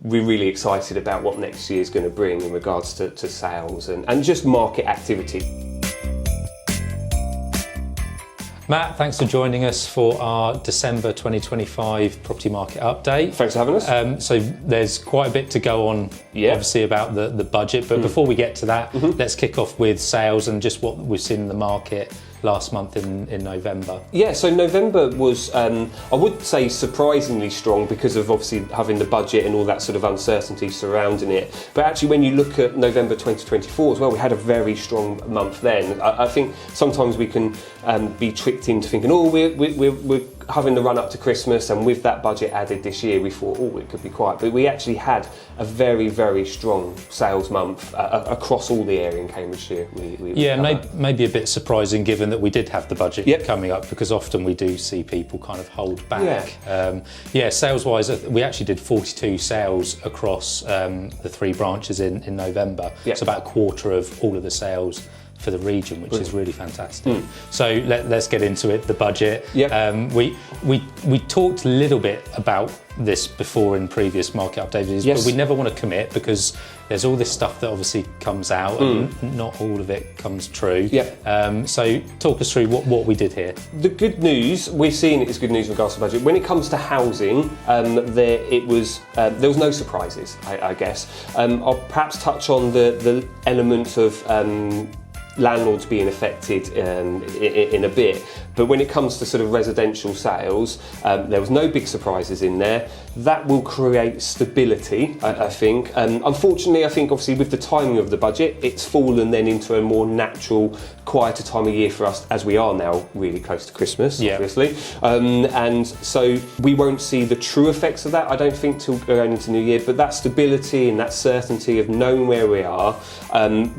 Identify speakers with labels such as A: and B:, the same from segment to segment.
A: we're really excited about what next year is going to bring in regards to sales and just market activity.
B: Matt, thanks for joining us for our December 2025 property market update.
A: Thanks for having us.
B: So there's quite a bit to go on, obviously, about the budget, but before we get to that, let's kick off with sales and just what we've seen in the market last month in November.
A: Yeah, so November was, I would say, surprisingly strong because of obviously having the budget and all that sort of uncertainty surrounding it. But actually, when you look at November 2024 as well, we had a very strong month then. I think sometimes we can be tricked into thinking, oh, we're having the run up to Christmas, and with that budget added this year, we thought, oh, it could be quiet. But we actually had a very, very strong sales month across all the area in Cambridgeshire.
B: Maybe a bit surprising given that we did have the budget coming up, because often we do see people kind of hold back. Sales-wise, we actually did 42 sales across the 3 branches in November. So about a quarter of all of the sales for the region, which is really fantastic. So let's get into it. The budget. We talked a little bit about this before in previous market updates, but we never want to commit because there's all this stuff that obviously comes out and not all of it comes true. So talk us through what we did here.
A: The good news, we're seeing it as good news in regards to budget. When it comes to housing, there was no surprises, I guess. I'll perhaps touch on the element of landlords being affected in a bit, but when it comes to sort of residential sales, there was no big surprises in there. That will create stability, I think. Unfortunately, I think obviously with the timing of the budget, it's fallen then into a more natural, quieter time of year for us, as we are now really close to Christmas, obviously. And so we won't see the true effects of that, I don't think, till going into New Year, but that stability and that certainty of knowing where we are.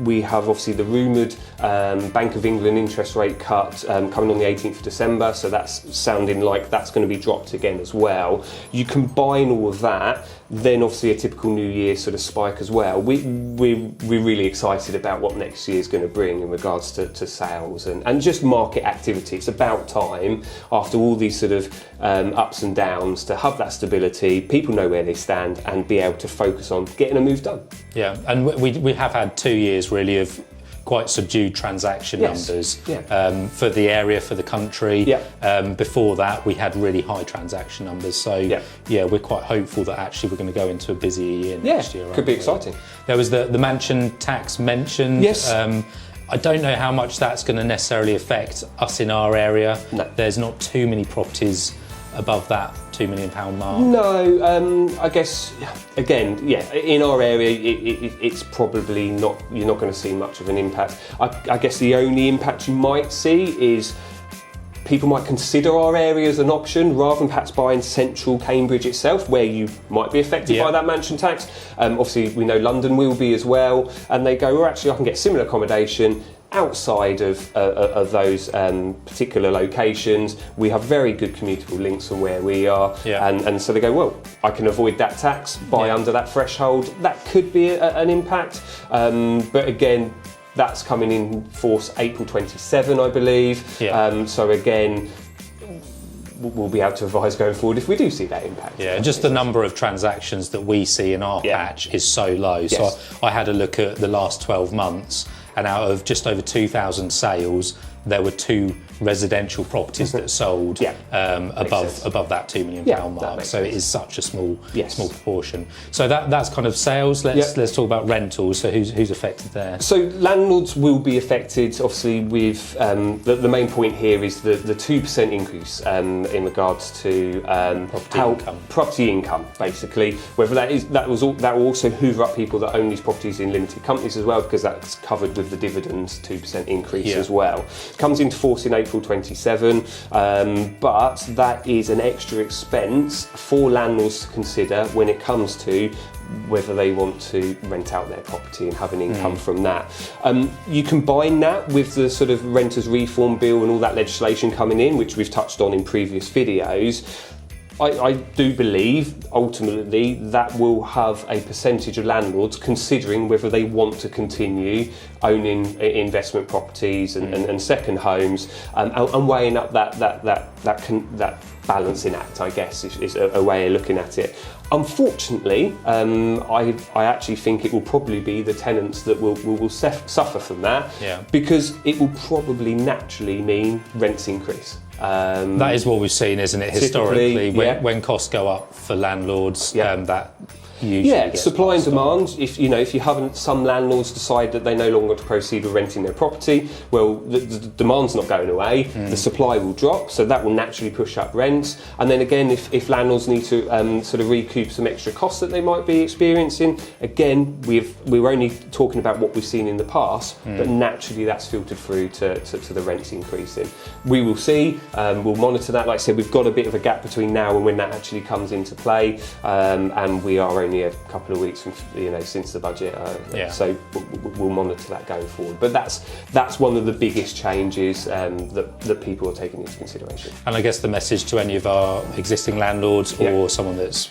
A: We have obviously the rumoured Bank of England interest rate cut coming on the 18th of December, so that's sounding like that's going to be dropped again as well. You combine all of that, then obviously a typical New Year sort of spike as well. We're really excited about what next year is going to bring in regards to sales and just market activity. It's about time, after all these sort of ups and downs, to have that stability, people know where they stand and be able to focus on getting a move done.
B: Yeah, and we have had 2 years really of quite subdued transaction numbers for the area, for the country. Before that, we had really high transaction numbers. So we're quite hopeful that actually we're going to go into a busier year next year.
A: Could be exciting.
B: There was the mansion tax mentioned. I don't know how much that's going to necessarily affect us in our area.
A: No.
B: There's not too many properties above that £2 million mark.
A: No, I guess, again, in our area, it's probably not, you're not going to see much of an impact. I guess the only impact you might see is people might consider our area as an option rather than perhaps buying central Cambridge itself, where you might be affected by that mansion tax. Obviously, we know London will be as well, and they go, well, actually, I can get similar accommodation outside of those particular locations. We have very good commutable links from where we are, and so they go, well, I can avoid that tax, buy under that threshold. That could be an impact, but again, that's coming in force April 27, I believe. So again, we'll be able to advise going forward if we do see that impact.
B: Just the number of transactions that we see in our patch is so low. So I had a look at the last 12 months, and out of just over 2,000 sales, there were 2 residential properties that sold above that £2 million mark. So it is such a small proportion. So that's kind of sales. Let's talk about rentals. So who's affected there?
A: So landlords will be affected, obviously, with the main point here is the 2% increase in regards to property income, basically. Whether that will also hoover up people that own these properties in limited companies as well, because that's covered with the dividends 2% increase as well. Comes into force in April 27, but that is an extra expense for landlords to consider when it comes to whether they want to rent out their property and have an income from that. You combine that with the sort of renters reform bill and all that legislation coming in, which we've touched on in previous videos. I do believe ultimately that will have a percentage of landlords considering whether they want to continue owning investment properties and second homes, and weighing up that balancing act, I guess, is a way of looking at it. Unfortunately, I actually think it will probably be the tenants that will suffer from that, because it will probably naturally mean rents increase.
B: That is what we've seen, isn't it? Historically, when costs go up for landlords, that usually
A: supply and demand. If you haven't, some landlords decide that they no longer want to proceed with renting their property. Well, the demand's not going away. The supply will drop, so that will naturally push up rents. And then again, if landlords need to sort of recoup some extra costs that they might be experiencing, again, we're only talking about what we've seen in the past, but naturally that's filtered through to the rents increasing. We will see. We'll monitor that. Like I said, we've got a bit of a gap between now and when that actually comes into play, and we are only a couple of weeks from, since the budget, so we'll monitor that going forward. But that's one of the biggest changes that people are taking into consideration.
B: And I guess the message to any of our existing landlords or someone that's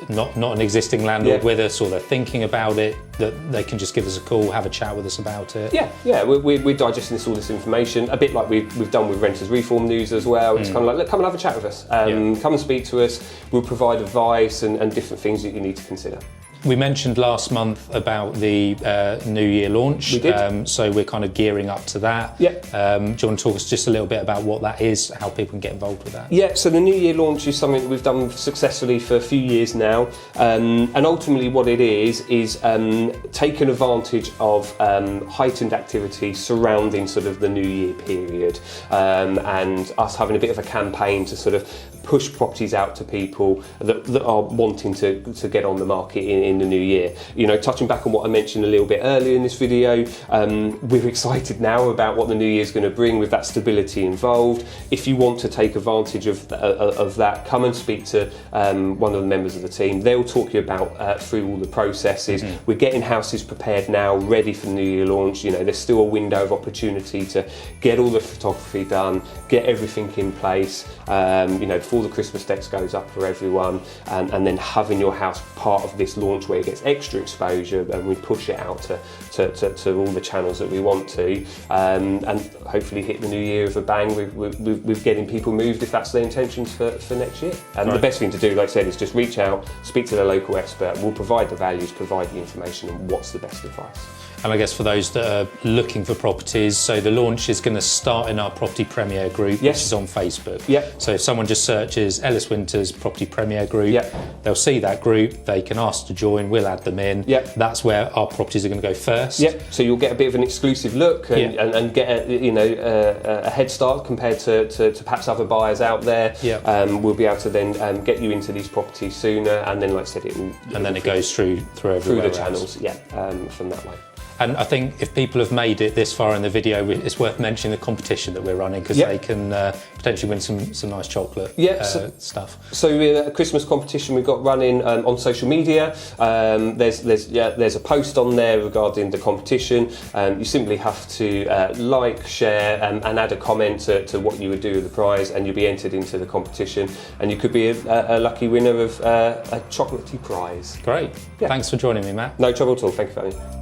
B: not an existing landlord with us, or they're thinking about it, that they can just give us a call, have a chat with us about it.
A: We're digesting all this information, a bit like we've done with Renters Reform News as well. It's kind of like, look, come and have a chat with us, come and speak to us. We'll provide advice and different things that you need to consider.
B: We mentioned last month about the New Year launch.
A: We did.
B: So we're kind of gearing up to that. Do you want to talk us just a little bit about what that is, how people can get involved with that? Yeah,
A: so the New Year launch is something that we've done successfully for a few years now. And ultimately what it is taking advantage of heightened activity surrounding sort of the New Year period, and us having a bit of a campaign to sort of push properties out to people that are wanting to get on the market in the new year. Touching back on what I mentioned a little bit earlier in this video, we're excited now about what the new year is going to bring with that stability involved. If you want to take advantage of that, come and speak to one of the members of the team. They'll talk you about through all the processes. We're getting houses prepared now, ready for the new year launch. There's still a window of opportunity to get all the photography done, get everything in place, before the Christmas decks goes up for everyone, and then having your house part of this launch where it gets extra exposure, and we push it out to all the channels that we want to, and hopefully hit the new year with a bang with getting people moved if that's their intentions for next year. And the best thing to do, like I said, is just reach out, speak to the local expert. We'll provide the values, provide the information, and what's the best advice.
B: And I guess for those that are looking for properties, so the launch is going to start in our Property Premier group, which is on Facebook. So if someone just searches Ellis Winters Property Premier group, they'll see that group, they can ask to join, we'll add them in. That's where our properties are going to go first. So you'll get a bit of an exclusive look and get a head start compared to perhaps other buyers out there. We'll be able to then get you into these properties sooner, and then, like I said, it goes through the channels from that way. And I think if people have made it this far in the video, it's worth mentioning the competition that we're running, because they can potentially win some nice chocolate stuff. So
A: a Christmas competition we've got running on social media. There's a post on there regarding the competition. You simply have to like, share, and add a comment to what you would do with the prize, and you'll be entered into the competition, and you could be a lucky winner of a chocolatey prize.
B: Great. Thanks for joining me, Matt.
A: No trouble at all. Thank you for having me.